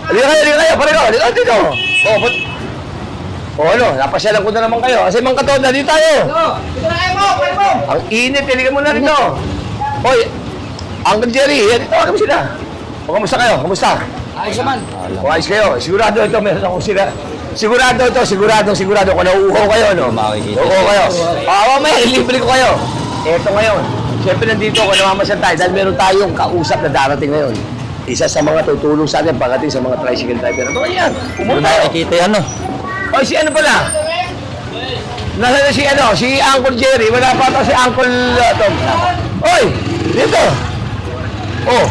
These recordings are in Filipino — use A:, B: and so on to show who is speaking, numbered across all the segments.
A: Halika kayo, pareho. Halika dito. Ano, napasyalan ko na naman kayo. Kasi mga katoda, dito tayo.
B: Dito na kayo mo, kayo mo.
A: Ang init, halika muna rito. Hoy, Uncle Jerry, dito kami sila. O, kamusta kayo? Kamusta?
B: Ayos naman.
A: O, ayos kayo. Sigurado ito, meron akong sila. Sigurado ito, sigurado. Kung nauuhaw kayo, no? Nauuhaw kayo. May libre ko kayo. Ito ngayon. Siyempre nandito ako, namamasyal tayo dahil meron tayong kausap na darating ngayon. Isa sa mga tutulong sa atin pagdating sa mga tricycle driver. Ito yan. Pumunta tayo.
C: Nakikita yan, no?
A: O, si ano pala? Nasaan na si Uncle Jerry? Wala pa ito si Uncle Tom. Oy! Dito! Oh!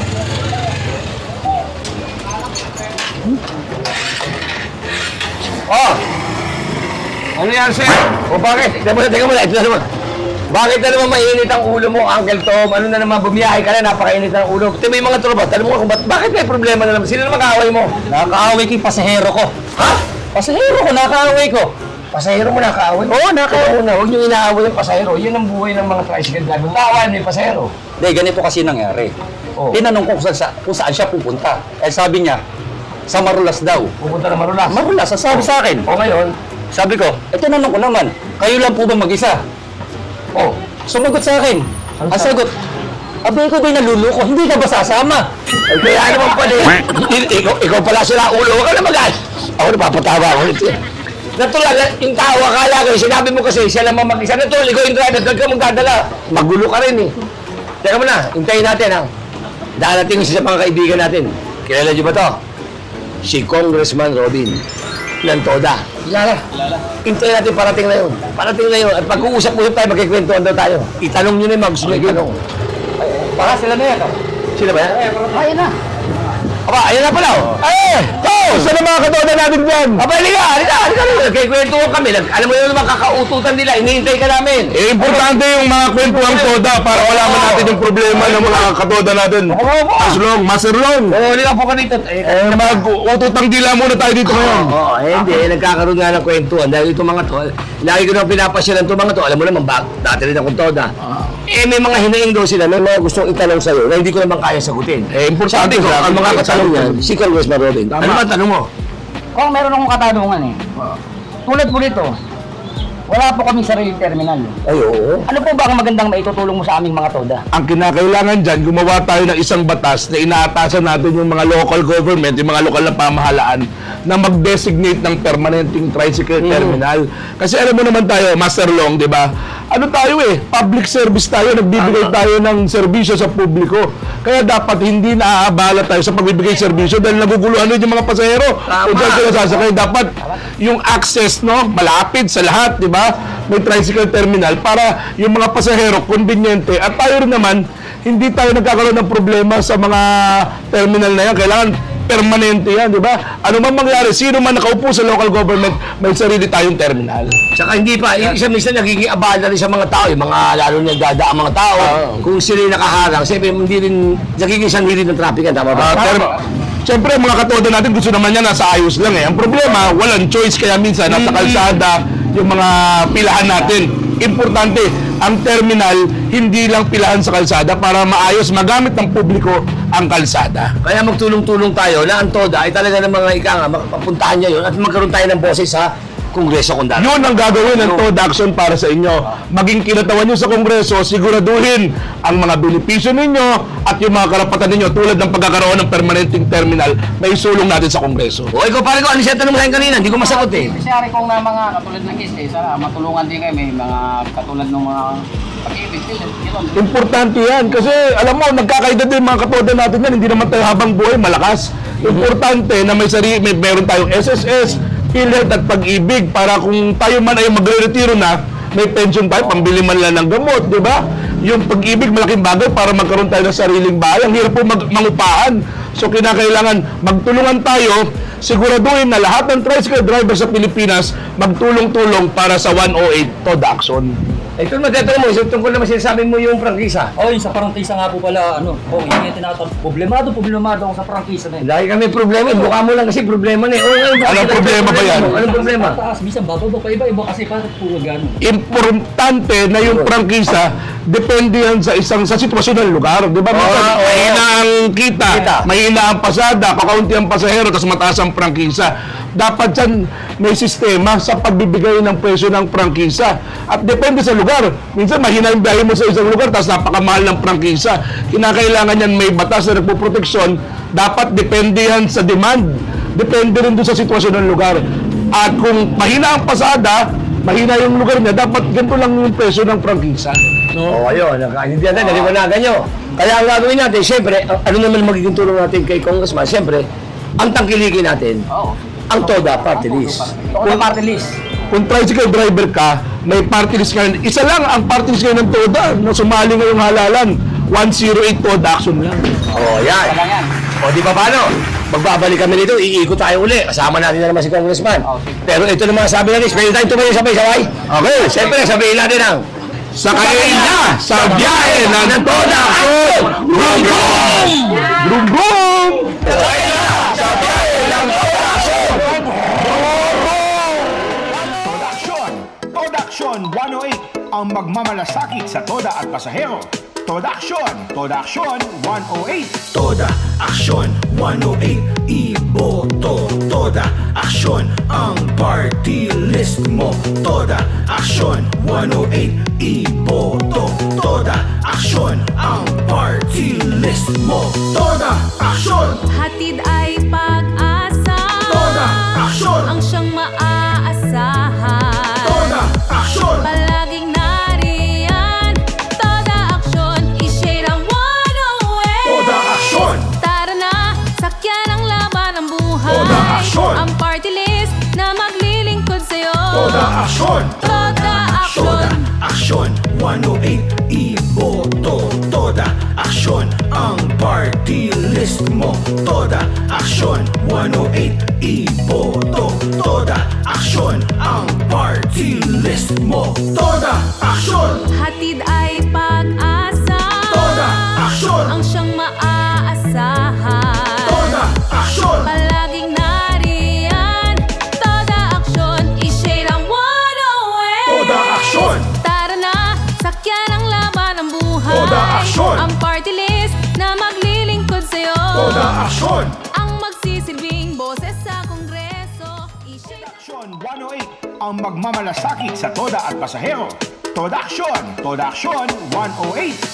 A: Oh! Ano yan, sir? O bakit? Teka muna. Ito na naman. Bakit na naman mainit ang ulo mo, Uncle Tom? Ano na naman, bumiyahe ka na, napakainit ang ulo. Ito may mga tropa. Alam mo kung bakit may problema na naman? Sino naman kaaway mo?
C: Nakakaaway ko yung pasahero ko.
A: Ha?
C: Pasahero ko, nakakaaway ko.
A: Pasahero mo nakaaway? Oo, nakaaway na. Huwag nyo inaaway yung pasahero. Yun ang buhay ng mga tricycle driver. Nakaaway mo yung pasahero.
C: Hindi, ganito kasi nangyari.
A: Oh.
C: Tinanong ko kung saan siya pupunta. Eh sabi niya, sa Marulas daw.
A: Pupunta na Marulas.
C: Marulas, sabi sa akin.
A: O ngayon?
C: Sabi ko, tinanong ko naman, kayo lang po ba mag-isa?
A: Oh.
C: Sumagot sa akin. Ang sagot, abay ko ba'y naluluko? Hindi ka ba sasama?
A: Ay, kaya naman pala. Ikaw pala sila ulo. Huwag ka na mag-ay. Ako napapatawa ako nito. Natural, yung tao, akala ko, sinabi mo kasi, siya lang mag-isa. Natural, ikaw yung driver, huwag ka magdadala. Magulo ka rin eh. Teka muna, hintayin natin ha. Darating siya sa mga kaibigan natin. Kilala niyo ba to? Si Congressman Robin ng Toda. Kilala. Hintayin natin parating na yun. At pag-uusap-usap tayo, magkikwentuhan daw tayo. Itanong nyo na yung mga gusto nyo itanong.
C: Para sila na yan.
A: Sila ba yan?
B: Ayun na.
A: Aba, ayun na pala. Saan ang mga katoda natin dyan? Aba, halika. Kwentuhan kami. Alam mo yun naman kakaututan nila. Hinihintay ka namin.
D: Importante yung mga kwentuhang toda para malaman natin yung problema ng mga katoda natin. Master Long.
A: Oo, halika po ka dito.
D: Mag-ututang dila muna tayo dito ngayon.
A: Hindi. Nagkakaroon nga ng kwentuhan. Dahil itong mga to, lagi ko nang pinapasyalan itong mga to. Alam mo naman, dati rin akong toda. May mga hinaing daw sila. May mga gustong itanong sa'yo na hindi ko naman kaya sagutin. Importante ko, ang mga katanong yan, si Congressman Robin. Ano ba tanong mo?
B: Kung meron akong katanungan eh. Tulad po nito, wala po kaming sariling terminal.
A: Ay, oo.
B: Ano po ba ang magandang maitutulong mo sa aming mga toda?
D: Ang kinakailangan dyan, gumawa tayo ng isang batas na inaatasan natin yung mga local government, yung mga lokal na pamahalaan na mag-designate ng permanenteng tricycle terminal. Kasi alam mo naman tayo, Master Long, di ba? Ano tayo public service tayo, nagbibigay tayo ng serbisyo sa publiko. Kaya dapat hindi naaabala tayo sa pagbibigay serbisyo dahil naguguluhan rin yung mga pasahero. Kung saan sila sasakay, dapat yung access, no, malapit sa lahat, di ba? May tricycle terminal para yung mga pasahero konbinyente at tayo rin naman hindi tayo nagkakaroon ng problema sa mga terminal na yan. Kailangan permanente yan, di ba? Ano man mangyari, sino man nakaupo sa local government, may sarili tayong terminal.
A: Saka hindi pa, minsan nagiging abala rin sa mga tao, yung mga lalo nagdadaan mga tao. Kung sila nakaharang, siyempre hindi rin, nagiging sanhi rin ng traffic yan, tama ba?
D: Siyempre, mga katoda natin gusto naman yan nasa ayos lang Ang problema, walang choice, kaya minsan nasa kalsada yung mga pilahan natin. Importante, ang terminal hindi lang pilahan sa kalsada para maayos magamit ng publiko ang kalsada.
A: Kaya magtulong-tulong tayo na ang TODA ay talaga ng mga mapapuntahan niya yun at magkaroon tayo ng boses sa Kongreso kung dati.
D: Yun ang gagawin ng TODA Action para sa inyo. Maging kinatawan nyo sa Kongreso, siguraduhin ang mga benepisyo ninyo at yung mga karapatan ninyo tulad ng pagkakaroon ng permanenteng terminal may sulong natin sa Kongreso.
A: O ikaw pare ko, ano siya tanong mo kanina? Hindi ko masagot
B: Kasi ari kong na mga katulad ng case sana matulungan din kayo. May mga katulad ng mga pag-ibig.
D: Importante yan kasi alam mo, nagkakaedad din mga katoda natin yan. Hindi naman tayo habang buhay malakas. Importante na meron tayong SSS, PhilHealth at Pag-ibig para kung tayo man ay magre-retiro na, may pension tayo, pambili man lang ng gamot, di ba? Yung Pag-ibig, malaking bagay para magkaroon tayo ng sariling bahay. Ang hirap po mangupahan. So kinakailangan magtulungan tayo, siguraduhin na lahat ng tricycle driver sa Pilipinas magtulong-tulong para sa 108 TODA Action.
A: Ito magtatanong mo, tungkol naman sinasabi mo yung prangkisa.
B: Oh, yung sa prangkisa nga po pala, ano, oh, yun yung tinatanong. Problemado ako sa prangkisa na yun.
A: Lagi kami problema, mukha mo lang kasi problema na eh. Oo, ngayon,
D: Anong problema ba yan?
A: Anong problema?
B: Taas, minsan bababa pa iba kasi parang puro gano'n.
D: Importante na yung prangkisa, depende yan sa sitwasyon ng lugar. Di ba? Mahina ang kita, mahina ang pasada, kakaunti ang pasahero, tapos mataas ang prangkisa. Dapat yan may sistema sa pagbibigay ng presyo ng prangkisa. At depende sa lugar. Minsan mahina yung biyahe mo sa isang lugar, tapos napakamahal ng prangkisa. Kinakailangan yan may batas na nagpuproteksyon. Dapat depende yan sa demand. Depende rin doon sa sitwasyon ng lugar. At kung mahina ang pasada, mahina yung lugar niya, dapat ganito lang yung presyo ng prangkisa.
A: No? Oo, ayun. Hindi natin, naliwanagan nyo. Kaya ang gagawin natin, siyempre, ano naman magiging tulong natin kay Congressman? Siyempre, ang tangkilikin natin, ang TODA Party List.
B: TODA Party List.
D: Kung tricycle driver ka, may party list ngayon. Isa lang ang party list ngayon ng TODA na sumali ngayong halalan. 108 TODA action lang.
A: Oo, yan. O, di ba paano? Magbabalik kami dito, iikot tayo uli. Kasama natin na naman si Congressman. Pero ito naman sabi natin, pwede tayo tumayo sabay-sabay. Okay, siyempre sabihin natin ang
D: Sakayin na sa biyahe ng TODA action! Brum brum! Brum brum!
A: Sakayin na sa biyahe ng TODA action!
E: TODA Action 108 ang magmamalasakit sa TODA at pasahero. TODA Action 108.
F: TODA Action 108 iboto. TODA Action ang party list mo. TODA Action 108 iboto. TODA Action ang party list mo. TODA Action.
G: Hatid ay pag-asa.
F: TODA Action.
G: Ang siyang maaasahan.
F: TODA Action.
G: Palaging nariyan. TODA Action. I-share ang 108.
F: TODA Action.
G: Tara na, sakyan ang laban ng buhay.
F: TODA Action.
G: Ang party list na maglilingkod sa'yo.
F: TODA Action.
G: TODA Action.
F: TODA Action 108 iboto. TODA Action ang party list mo. TODA Action 108 iboto. TODA Action ang party list mo. TODA Action.
G: Hatid ay pag-asa.
F: TODA Action.
G: Ang siyang maaasahan.
F: TODA Action.
G: Palaging nariyan. TODA Action. I-share ang 108.
F: TODA Action.
G: Tara na, sakyan ang laban ng buhay.
F: TODA Action.
G: Ang party list na maglilingkod sa'yo.
F: TODA Action.
G: Ang magsisilbing boses sa Kongreso. I-share
E: Action 108 ang magmamalasakit sa TODA at pasahero. TODA Action 108.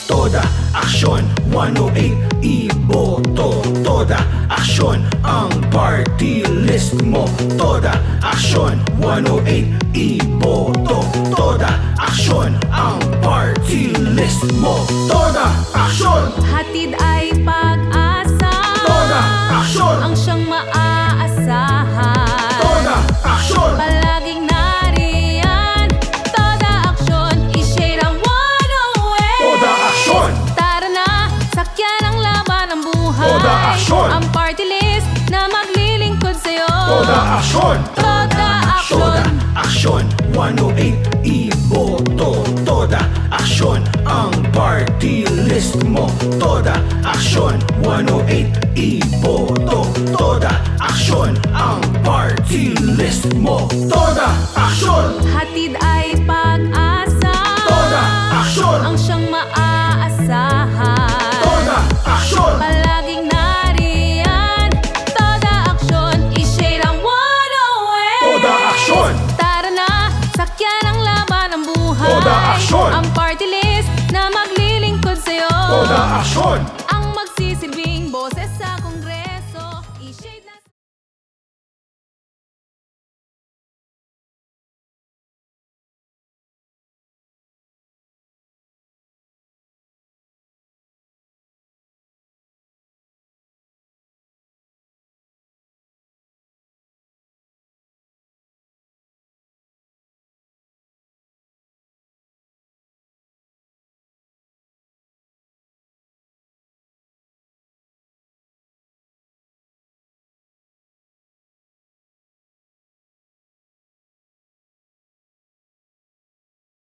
F: TODA Action 108 iboto. TODA Action ang party list mo. TODA Action 108 iboto. TODA Action ang party list mo. TODA Action.
G: hatid ay pag-asa.
F: TODA Action.
G: Ang siyang maaasahan.
F: TODA Action.
G: Palaging nariyan. TODA Action. I-share ang 108.
F: TODA Action.
G: Tara na, sakyan ang laban ng buhay.
F: TODA Action.
G: Ang party list na maglilingkod sa'yo.
F: TODA Action.
G: TODA Action.
F: TODA Action 108 iboto. TODA Action ang party list mo. TODA Action 108 iboto. TODA Action ang party list mo. TODA Action.
G: Hatid ay pag-asa.
F: TODA Action.
G: Ang siyang maaasahan.
F: TODA Action.
G: Palaging nariyan. TODA Action. I-share ang 108.
F: TODA Action.
G: Tara na, sakyan ang laban ng buhay.
F: TODA Action.
G: Ang party list na maglilingkod sa'yo.
F: TODA Action.